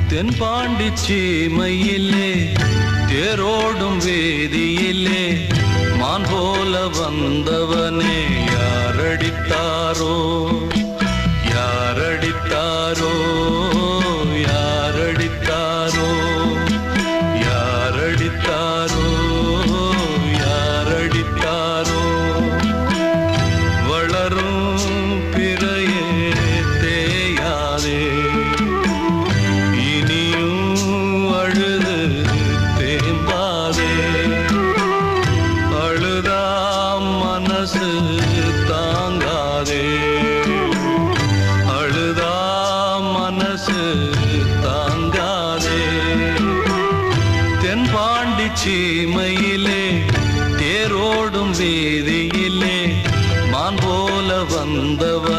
தென்பாண்டி சீமையிலே தேரோடும் வேதியிலே மான் போல வந்தவனே யாரடித்தாரோ யாரடித்தாரோ யாரடித்தாரோ யாரடித்தாரோ யாரடித்தாரோ வளரும் பிறையே தேயாதே மனசு தாங்காதே அழுதா மனசு தாங்காதே தென்பாண்டி சீமையிலே தேரோடும் வீதியிலே மான் போல வந்தவர்